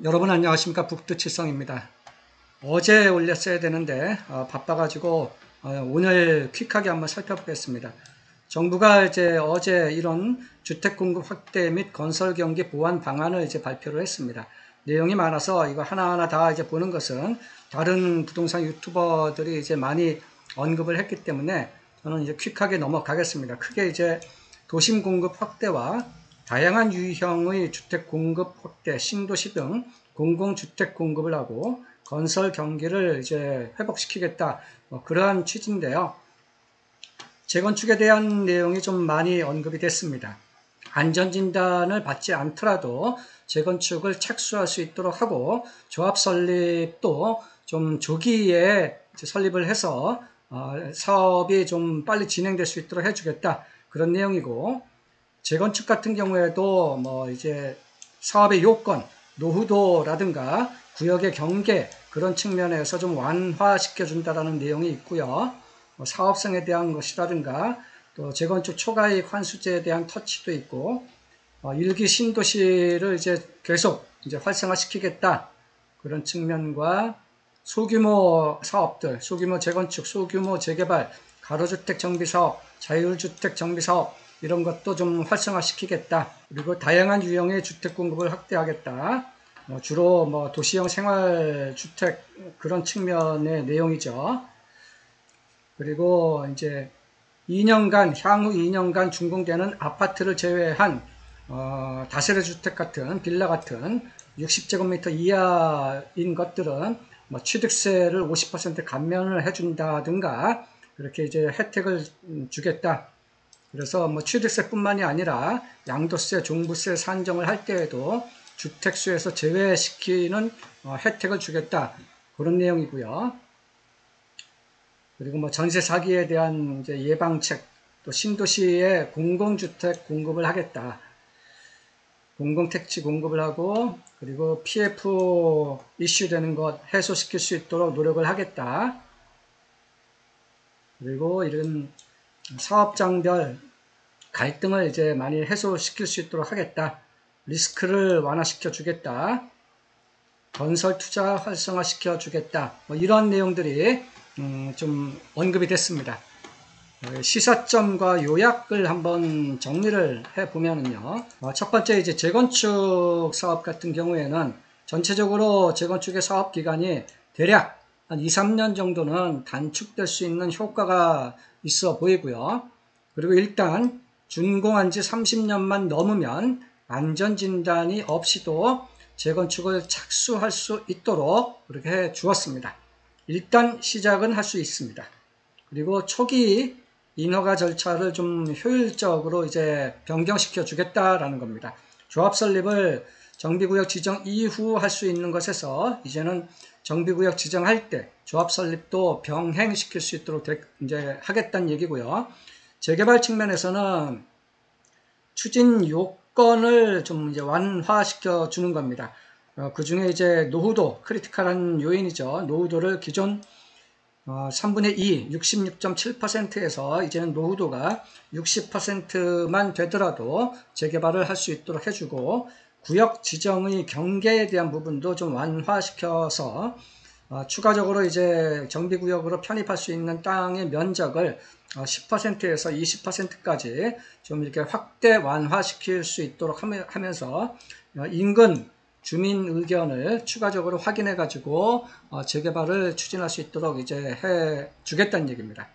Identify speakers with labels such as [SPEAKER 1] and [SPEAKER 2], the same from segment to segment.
[SPEAKER 1] 여러분 안녕하십니까. 북두칠성입니다. 어제 올렸어야 되는데 바빠가지고 오늘 퀵하게 한번 살펴보겠습니다. 정부가 이제 어제 이런 주택 공급 확대 및 건설 경기 보완 방안을 이제 발표를 했습니다. 내용이 많아서 이거 하나하나 다 이제 보는 것은 다른 부동산 유튜버들이 이제 많이 언급을 했기 때문에 저는 이제 퀵하게 넘어가겠습니다. 크게 이제 도심 공급 확대와 다양한 유형의 주택 공급 확대, 신도시 등 공공주택 공급을 하고 건설 경기를 이제 회복시키겠다. 그러한 취지인데요. 재건축에 대한 내용이 좀 많이 언급이 됐습니다. 안전진단을 받지 않더라도 재건축을 착수할 수 있도록 하고 조합 설립도 좀 조기에 설립을 해서 사업이 좀 빨리 진행될 수 있도록 해주겠다. 그런 내용이고, 재건축 같은 경우에도 뭐 이제 사업의 요건, 노후도라든가 구역의 경계 그런 측면에서 좀 완화시켜 준다라는 내용이 있고요. 사업성에 대한 것이라든가 또 재건축 초과이익 환수제에 대한 터치도 있고, 일기 신도시를 이제 계속 이제 활성화시키겠다 그런 측면과 소규모 사업들, 소규모 재건축, 소규모 재개발, 가로주택 정비사업, 자율주택 정비사업 이런 것도 좀 활성화시키겠다. 그리고 다양한 유형의 주택 공급을 확대하겠다. 주로 뭐 도시형 생활주택 그런 측면의 내용이죠. 그리고 이제 2년간, 향후 2년간 준공되는 아파트를 제외한 다세대 주택 같은 빌라 같은 60제곱미터 이하인 것들은 뭐 취득세를 50% 감면을 해준다든가 그렇게 이제 혜택을 주겠다. 그래서 뭐 취득세뿐만이 아니라 양도세, 종부세 산정을 할 때에도 주택수에서 제외시키는 혜택을 주겠다. 그런 내용이고요. 그리고 뭐 전세 사기에 대한 이제 예방책, 또 신도시에 공공주택 공급을 하겠다. 공공택지 공급을 하고, 그리고 PF 이슈되는 것 해소시킬 수 있도록 노력을 하겠다. 그리고 이런 사업장별 갈등을 이제 많이 해소시킬 수 있도록 하겠다. 리스크를 완화시켜 주겠다. 건설 투자 활성화시켜 주겠다. 뭐 이런 내용들이 좀 언급이 됐습니다. 시사점과 요약을 한번 정리를 해보면요. 첫 번째 이제 재건축 사업 같은 경우에는 전체적으로 재건축의 사업 기간이 대략 한 2, 3년 정도는 단축될 수 있는 효과가 있어 보이고요. 그리고 일단 준공한 지 30년만 넘으면 안전진단이 없이도 재건축을 착수할 수 있도록 그렇게 해 주었습니다. 일단 시작은 할 수 있습니다. 그리고 초기 인허가 절차를 좀 효율적으로 이제 변경시켜 주겠다라는 겁니다. 조합 설립을 정비구역 지정 이후 할 수 있는 것에서 이제는 정비구역 지정할 때 조합 설립도 병행시킬 수 있도록 이제 하겠다는 얘기고요. 재개발 측면에서는 추진 요건을 좀 이제 완화시켜 주는 겁니다. 그 중에 이제 노후도 크리티컬한 요인이죠. 노후도를 기존 3분의 2, 66.7%에서 이제는 노후도가 60%만 되더라도 재개발을 할 수 있도록 해주고, 구역 지정의 경계에 대한 부분도 좀 완화시켜서 추가적으로 이제 정비구역으로 편입할 수 있는 땅의 면적을 10%에서 20%까지 좀 이렇게 확대 완화시킬 수 있도록 하면서 인근 주민 의견을 추가적으로 확인해 가지고 재개발을 추진할 수 있도록 이제 해 주겠다는 얘기입니다.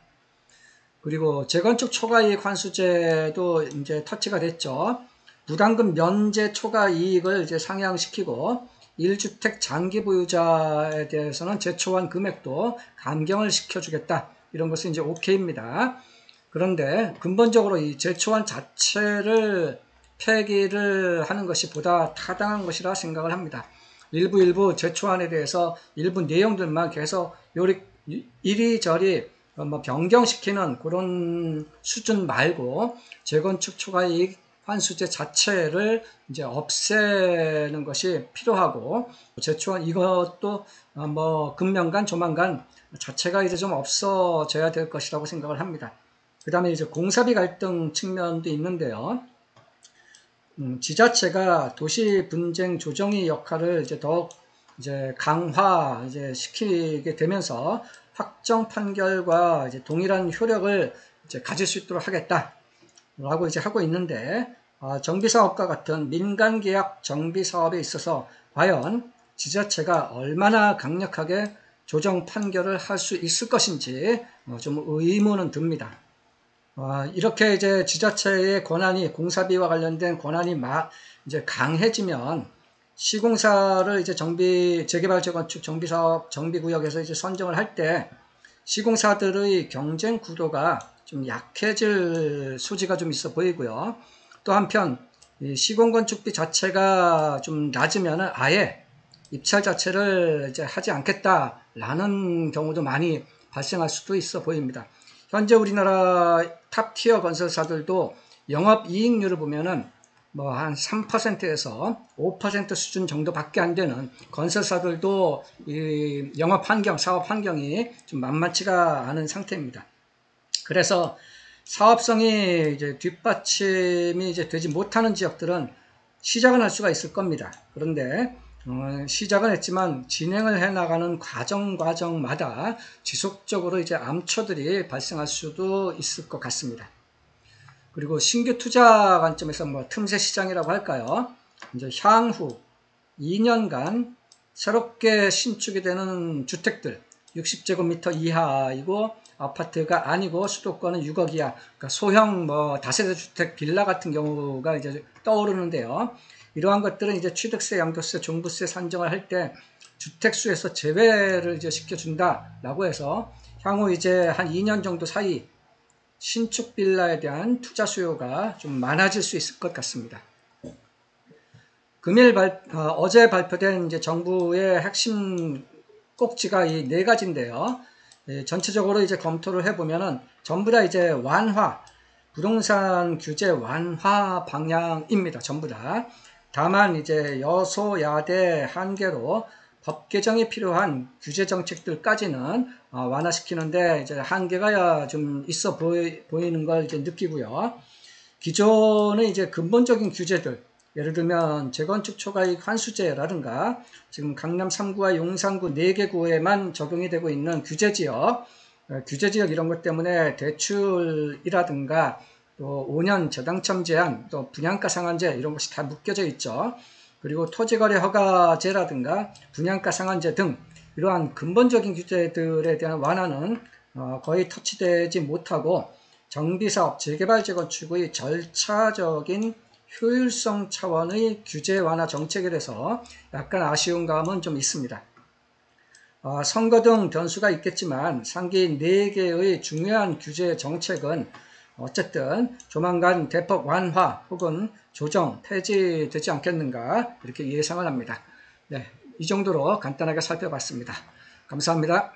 [SPEAKER 1] 그리고 재건축 초과이익 환수제도 이제 터치가 됐죠. 부담금 면제 초과이익을 이제 상향시키고 1주택 장기 보유자에 대해서는 제초한 금액도 감경을 시켜주겠다. 이런 것은 이제 오케이입니다. 그런데 근본적으로 이 제초한 자체를 폐기를 하는 것이 보다 타당한 것이라 생각을 합니다. 일부 제초안에 대해서 일부 내용들만 계속 이리저리 뭐 변경시키는 그런 수준 말고 재건축 초과이익 환수제 자체를 이제 없애는 것이 필요하고, 제초안 이것도 뭐 금년간 조만간 자체가 이제 좀 없어져야 될 것이라고 생각을 합니다. 그 다음에 이제 공사비 갈등 측면도 있는데요. 지자체가 도시 분쟁 조정의 역할을 이제 더욱 이제 강화 이제 시키게 되면서 확정 판결과 이제 동일한 효력을 이제 가질 수 있도록 하겠다라고 이제 하고 있는데, 정비사업과 같은 민간계약 정비사업에 있어서 과연 지자체가 얼마나 강력하게 조정 판결을 할 수 있을 것인지 좀 의문은 듭니다. 이렇게 이제 지자체의 권한이, 공사비와 관련된 권한이 이제 강해지면 시공사를 이제 재개발 재건축 정비사업 정비구역에서 이제 선정을 할 때 시공사들의 경쟁 구도가 좀 약해질 소지가 좀 있어 보이고요. 또 한편 이 시공건축비 자체가 좀 낮으면은 아예 입찰 자체를 이제 하지 않겠다라는 경우도 많이 발생할 수도 있어 보입니다. 현재 우리나라 탑티어 건설사들도 영업이익률을 보면은 뭐 한 3%에서 5% 수준 정도밖에 안 되는 건설사들도 이 영업 환경, 사업 환경이 좀 만만치가 않은 상태입니다. 그래서 사업성이 이제 뒷받침이 이제 되지 못하는 지역들은 시작은 할 수가 있을 겁니다. 그런데 시작은 했지만 진행을 해나가는 과정마다 지속적으로 이제 암초들이 발생할 수도 있을 것 같습니다. 그리고 신규 투자 관점에서 뭐 틈새 시장이라고 할까요? 이제 향후 2년간 새롭게 신축이 되는 주택들 60제곱미터 이하이고 아파트가 아니고 수도권은 6억 이하, 그러니까 소형 뭐 다세대 주택 빌라 같은 경우가 이제 떠오르는데요. 이러한 것들은 이제 취득세, 양도세, 종부세 산정을 할 때 주택수에서 제외를 이제 시켜준다라고 해서 향후 이제 한 2년 정도 사이 신축 빌라에 대한 투자 수요가 좀 많아질 수 있을 것 같습니다. 어제 발표된 이제 정부의 핵심 꼭지가 이 네 가지인데요. 전체적으로 이제 검토를 해보면은 전부 다 이제 부동산 규제 완화 방향입니다. 전부 다. 다만 이제 여소야대 한계로 법 개정이 필요한 규제 정책들까지는 완화시키는데 이제 한계가 좀 있어 보이는 걸 이제 느끼고요. 기존의 이제 근본적인 규제들, 예를 들면 재건축 초과이익 환수제라든가 지금 강남 3구와 용산구 4개 구에만 적용이 되고 있는 규제지역 이런 것 때문에 대출이라든가 또 5년 저당첨 제한, 또 분양가 상한제 이런 것이 다 묶여져 있죠. 그리고 토지거래 허가제라든가 분양가 상한제 등 이러한 근본적인 규제들에 대한 완화는 거의 터치되지 못하고 정비사업, 재개발, 재건축의 절차적인 효율성 차원의 규제 완화 정책이라서 약간 아쉬운 감은 좀 있습니다. 선거 등 변수가 있겠지만 상기 4개의 중요한 규제 정책은 어쨌든 조만간 대폭 완화 혹은 조정, 폐지되지 않겠는가 이렇게 예상을 합니다. 네, 이 정도로 간단하게 살펴봤습니다. 감사합니다.